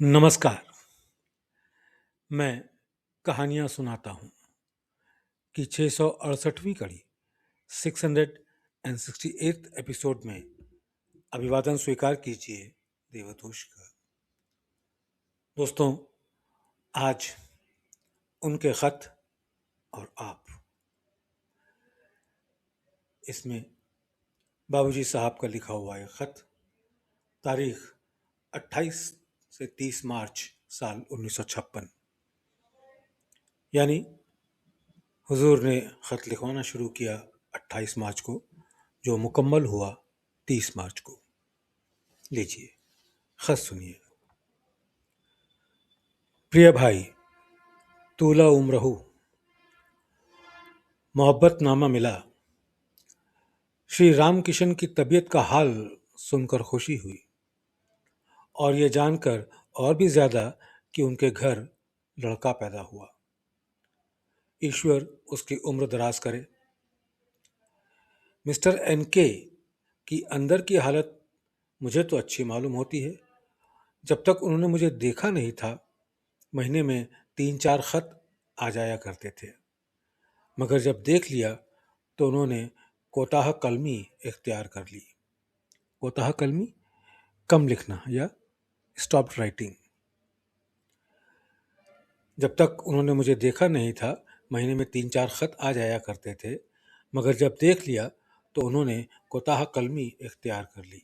नमस्कार। मैं कहानियाँ सुनाता हूँ कि 668वीं कड़ी 668th एपिसोड में अभिवादन स्वीकार कीजिए देवतोष का। दोस्तों, आज उनके खत और आप, इसमें बाबूजी साहब का लिखा हुआ है खत, तारीख 28 से 30 मार्च साल 1956, यानी हुजूर ने खत लिखवाना शुरू किया 28 मार्च को, जो मुकम्मल हुआ 30 मार्च को। लीजिए खत सुनिए। प्रिय भाई, तूला उम्रहू, मोहब्बतनामा मिला। श्री रामकिशन की तबीयत का हाल सुनकर खुशी हुई और ये जानकर और भी ज्यादा कि उनके घर लड़का पैदा हुआ। ईश्वर उसकी उम्र दराज करे। मिस्टर एनके की अंदर की हालत मुझे तो अच्छी मालूम होती है। जब तक उन्होंने मुझे देखा नहीं था, महीने में 3-4 खत आ जाया करते थे, मगर जब देख लिया तो उन्होंने कोताह कलमी इख्तियार कर ली। कोताह कलमी, कम लिखना या स्टॉप राइटिंग। जब तक उन्होंने मुझे देखा नहीं था, महीने में 3-4 खत आ जाया करते थे, मगर जब देख लिया तो उन्होंने कोताह कलमी इख्तियार कर ली।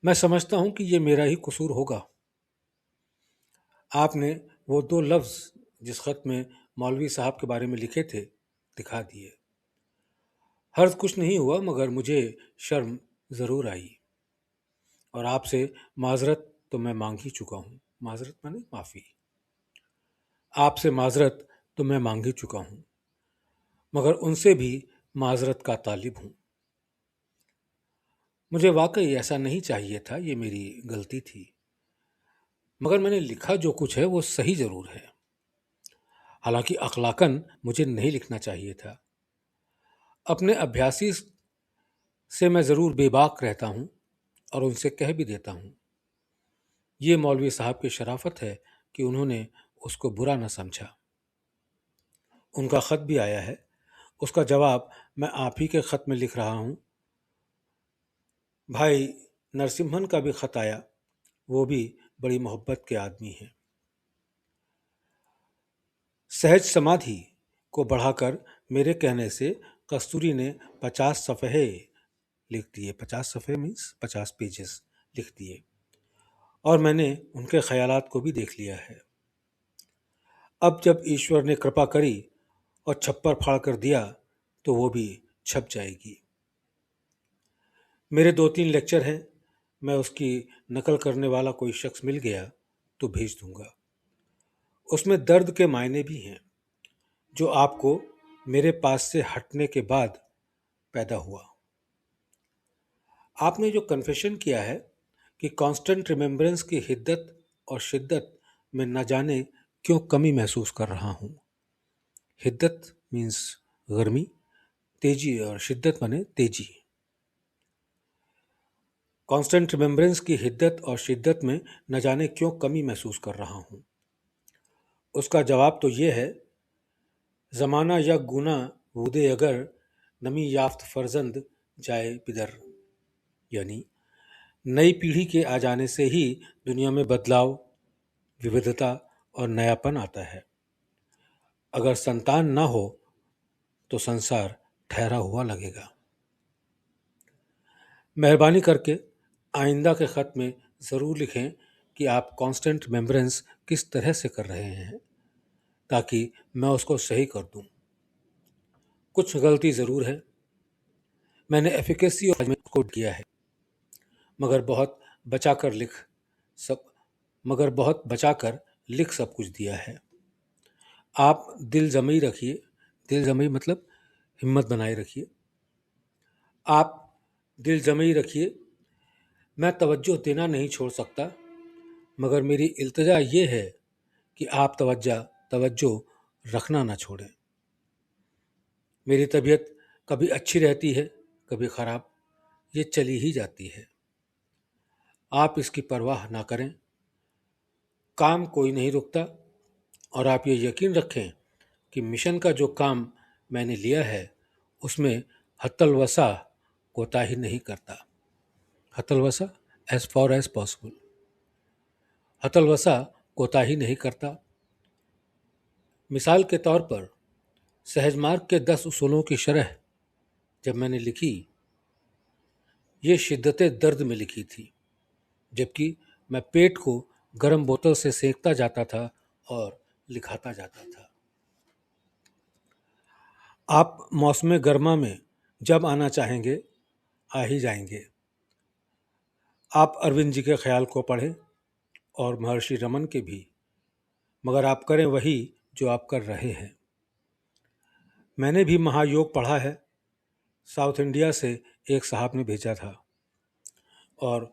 मैं समझता हूं कि ये मेरा ही कसूर होगा। आपने वो 2 लफ्ज़ जिस खत में मौलवी साहब के बारे में लिखे थे दिखा दिए। हर्ज कुछ नहीं हुआ, मगर मुझे शर्म ज़रूर आई और आपसे माजरत तो मैं मांग ही चुका हूँ। माजरत माने माफ़ी। आपसे माजरत तो मैं मांग ही चुका हूँ, मगर उनसे भी माजरत का तालिब हूँ। मुझे वाकई ऐसा नहीं चाहिए था, ये मेरी गलती थी, मगर मैंने लिखा जो कुछ है वो सही ज़रूर है। हालांकि अखलाकन मुझे नहीं लिखना चाहिए था। अपने अभ्यासी से मैं ज़रूर बेबाक रहता हूँ और उनसे कह भी देता हूँ। ये मौलवी साहब की शराफत है कि उन्होंने उसको बुरा न समझा। उनका ख़त भी आया है, उसका जवाब मैं आप ही के ख़त में लिख रहा हूँ। भाई नरसिम्हन का भी ख़त आया, वो भी बड़ी मोहब्बत के आदमी हैं। सहज समाधि को बढ़ाकर मेरे कहने से कस्तूरी ने 50 सफ़हे लिख दिए। 50 सफ़े मीन्स 50 पेजेस लिख दिए और मैंने उनके ख्यालात को भी देख लिया है। अब जब ईश्वर ने कृपा करी और छप्पर फाड़ कर दिया तो वो भी छप जाएगी। मेरे 2-3 लेक्चर हैं, मैं उसकी नकल करने वाला कोई शख्स मिल गया तो भेज दूंगा। उसमें दर्द के मायने भी हैं जो आपको मेरे पास से हटने के बाद पैदा हुआ। आपने जो कन्फेशन किया है कि कांस्टेंट रिमेम्बरेंस की हिद्दत और शिद्दत में न जाने क्यों कमी महसूस कर रहा हूँ। हिद्दत मीन्स गर्मी, तेजी, और शिद्दत माने तेजी। कांस्टेंट रिमेम्बरेंस की हिद्दत और शिद्दत में न जाने क्यों कमी महसूस कर रहा हूँ। उसका जवाब तो ये है, ज़माना या गुना वूदे अगर नमी याफ्त फर्जंद जाए बिदर, यानी नई पीढ़ी के आ जाने से ही दुनिया में बदलाव, विविधता और नयापन आता है। अगर संतान ना हो तो संसार ठहरा हुआ लगेगा। मेहरबानी करके आइंदा के ख़त में ज़रूर लिखें कि आप कांस्टेंट रिमेम्बरेंस किस तरह से कर रहे हैं, ताकि मैं उसको सही कर दूं। कुछ गलती ज़रूर है, मैंने एफिकेसी और कोड किया है, मगर बहुत बचाकर लिख सब कुछ दिया है। आप दिल जमी रखिए। दिल जमी मतलब हिम्मत बनाए रखिए। आप दिल जमी रखिए। मैं तवज्जो देना नहीं छोड़ सकता, मगर मेरी इल्तिजा ये है कि आप तवज्जो रखना ना छोड़ें। मेरी तबीयत कभी अच्छी रहती है, कभी ख़राब, ये चली ही जाती है। आप इसकी परवाह ना करें। काम कोई नहीं रुकता, और आप ये यकीन रखें कि मिशन का जो काम मैंने लिया है उसमें हत्तलवसा कोताही नहीं करता। हत्तलवसा, एज फॉर एज पॉसिबल। हत्तलवसा कोताही नहीं करता। मिसाल के तौर पर सहज मार्ग के 10 उसूलों की शरह जब मैंने लिखी, ये शिद्दत दर्द में लिखी थी, जबकि मैं पेट को गर्म बोतल से सेकता जाता था और लिखाता जाता था। आप मौसम गर्मा में जब आना चाहेंगे आ ही जाएंगे। आप अरविंद जी के ख्याल को पढ़ें और महर्षि रमन के भी, मगर आप करें वही जो आप कर रहे हैं। मैंने भी महायोग पढ़ा है, साउथ इंडिया से एक साहब ने भेजा था, और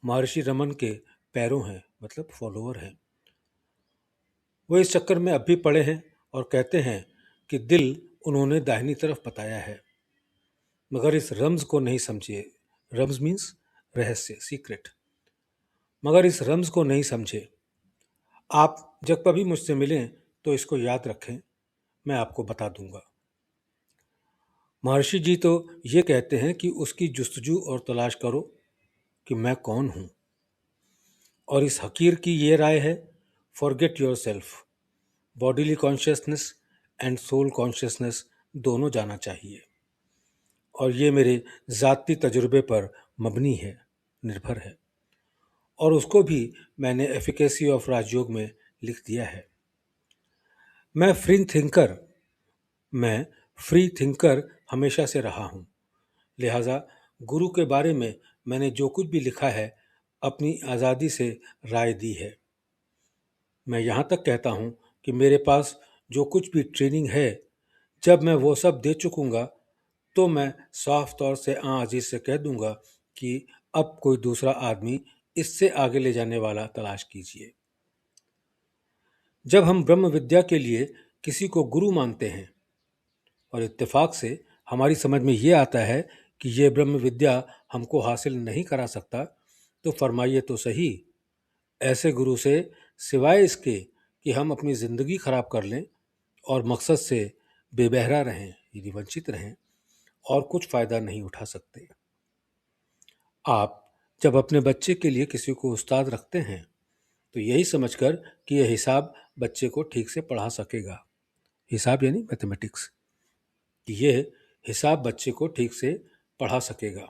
महर्षि रमन के पैरों हैं, मतलब फॉलोअर हैं। वो इस चक्कर में अब भी पड़े हैं और कहते हैं कि दिल उन्होंने दाहिनी तरफ बताया है, मगर इस रम्ज को नहीं समझे। रम्ज मीन्स रहस्य, सीक्रेट। मगर इस रम्ज को नहीं समझे। आप जब कभी मुझसे मिलें तो इसको याद रखें, मैं आपको बता दूंगा। महर्षि जी तो ये कहते हैं कि उसकी जुस्तजू और तलाश करो कि मैं कौन हूं, और इस हकीर की ये राय है, forget yourself. Bodily consciousness and soul consciousness दोनों जाना चाहिए, और ये मेरे ज़ाती तजुर्बे पर मबनी है, निर्भर है, और उसको भी मैंने एफिकेसी ऑफ राजयोग में लिख दिया है। मैं फ्री थिंकर हमेशा से रहा हूँ, लिहाजा गुरु के बारे में मैंने जो कुछ भी लिखा है अपनी आज़ादी से राय दी है। मैं यहाँ तक कहता हूँ कि मेरे पास जो कुछ भी ट्रेनिंग है, जब मैं वो सब दे चुकूँगा तो मैं साफ तौर से अजीज से कह दूंगा कि अब कोई दूसरा आदमी इससे आगे ले जाने वाला तलाश कीजिए। जब हम ब्रह्म विद्या के लिए किसी को गुरु मानते हैं और इत्तेफाक से हमारी समझ में ये आता है कि ये ब्रह्म विद्या हमको हासिल नहीं करा सकता, तो फरमाइए तो सही, ऐसे गुरु से सिवाय इसके कि हम अपनी ज़िंदगी खराब कर लें और मकसद से बेबहरा रहें, यानी वंचित रहें, और कुछ फ़ायदा नहीं उठा सकते। आप जब अपने बच्चे के लिए किसी को उस्ताद रखते हैं तो यही समझकर कि यह हिसाब बच्चे को ठीक से पढ़ा सकेगा, हिसाब यानी मैथमेटिक्स, कि यह हिसाब बच्चे को ठीक से पढ़ा सकेगा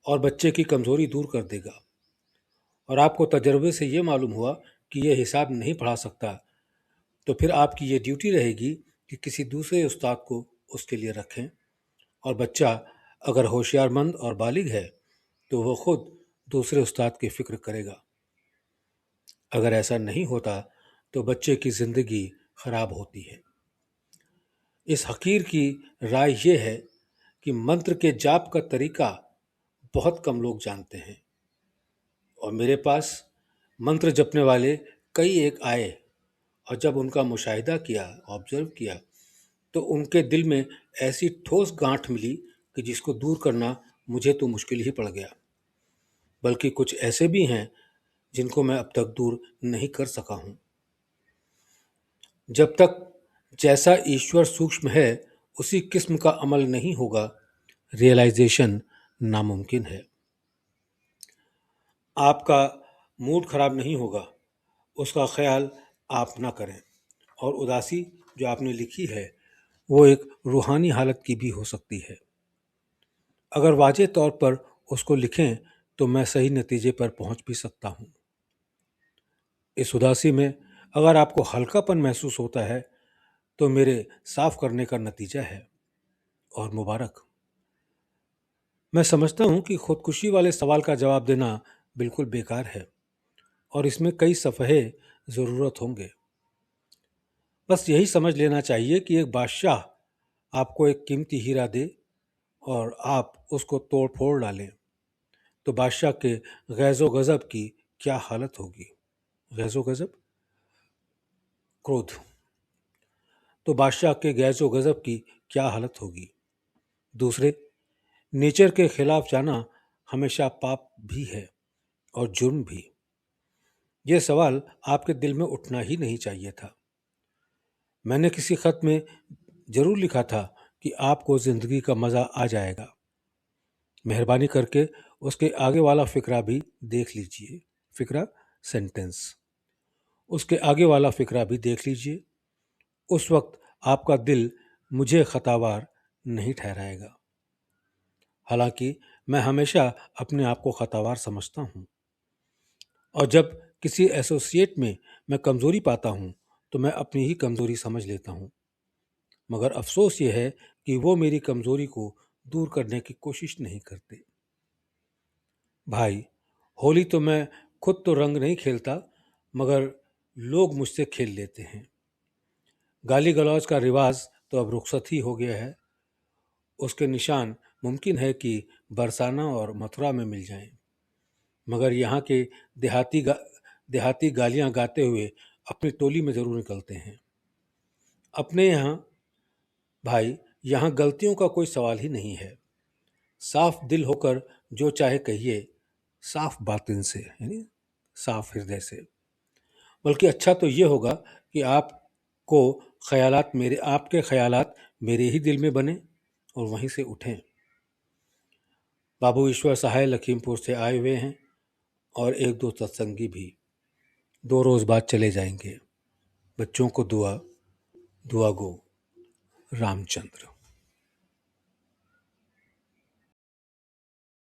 और बच्चे की कमज़ोरी दूर कर देगा। और आपको तजर्बे से ये मालूम हुआ कि यह हिसाब नहीं पढ़ा सकता, तो फिर आपकी ये ड्यूटी रहेगी कि किसी दूसरे उस्ताद को उसके लिए रखें, और बच्चा अगर होशियारमंद और बालिग है तो वह खुद दूसरे उस्ताद की फिक्र करेगा। अगर ऐसा नहीं होता तो बच्चे की ज़िंदगी खराब होती है। इस हकीर की राय ये है कि मंत्र के जाप का तरीका बहुत कम लोग जानते हैं, और मेरे पास मंत्र जपने वाले कई एक आए, और जब उनका मुशाहिदा किया, ऑब्जर्व किया, तो उनके दिल में ऐसी ठोस गांठ मिली कि जिसको दूर करना मुझे तो मुश्किल ही पड़ गया। बल्कि कुछ ऐसे भी हैं जिनको मैं अब तक दूर नहीं कर सका हूं। जब तक जैसा ईश्वर सूक्ष्म है उसी किस्म का अमल नहीं होगा, रियलाइजेशन नामुमकिन है। आपका मूड खराब नहीं होगा, उसका ख्याल आप ना करें, और उदासी जो आपने लिखी है वो एक रूहानी हालत की भी हो सकती है। अगर वाजे तौर पर उसको लिखें तो मैं सही नतीजे पर पहुंच भी सकता हूं। इस उदासी में अगर आपको हल्कापन महसूस होता है तो मेरे साफ करने का नतीजा है, और मुबारक। मैं समझता हूं कि खुदकुशी वाले सवाल का जवाब देना बिल्कुल बेकार है, और इसमें कई सफ़हे ज़रूरत होंगे। बस यही समझ लेना चाहिए कि एक बादशाह आपको एक कीमती हीरा दे और आप उसको तोड़ फोड़ डालें, तो बादशाह के गैज़ो गज़ब की क्या हालत होगी। गैज़ो गज़ब, क्रोध। तो बादशाह के गैज़ो गज़ब की क्या हालत होगी। दूसरे, नेचर के खिलाफ जाना हमेशा पाप भी है और जुर्म भी। ये सवाल आपके दिल में उठना ही नहीं चाहिए था। मैंने किसी खत में जरूर लिखा था कि आपको जिंदगी का मजा आ जाएगा। मेहरबानी करके उसके आगे वाला फिक्रा भी देख लीजिए। फिक्रा सेंटेंस। उसके आगे वाला फिक्रा भी देख लीजिए। उस वक्त आपका दिल मुझे खतावार नहीं ठहराएगा। हालांकि मैं हमेशा अपने आप को खतावार समझता हूँ, और जब किसी एसोसिएट में मैं कमजोरी पाता हूँ तो मैं अपनी ही कमजोरी समझ लेता हूँ। मगर अफसोस ये है कि वो मेरी कमजोरी को दूर करने की कोशिश नहीं करते। भाई, होली तो मैं खुद तो रंग नहीं खेलता, मगर लोग मुझसे खेल लेते हैं। गाली गलौज का रिवाज तो अब रुखसत ही हो गया है। उसके निशान मुमकिन है कि बरसाना और मथुरा में मिल जाएं, मगर यहाँ के देहाती गा, देहाती गालियां गाते हुए अपनी टोली में जरूर निकलते हैं। अपने यहाँ भाई, यहाँ गलतियों का कोई सवाल ही नहीं है। साफ दिल होकर जो चाहे कहिए, साफ बातिन से, यानी साफ हृदय से। बल्कि अच्छा तो ये होगा कि आपके ख्यालात मेरे ही दिल में बने और वहीं से उठें। बाबू ईश्वर सहाय लखीमपुर से आए हुए हैं, और एक दो सत्संगी भी 2 रोज बाद चले जाएंगे। बच्चों को दुआ, दुआ गो। रामचंद्र।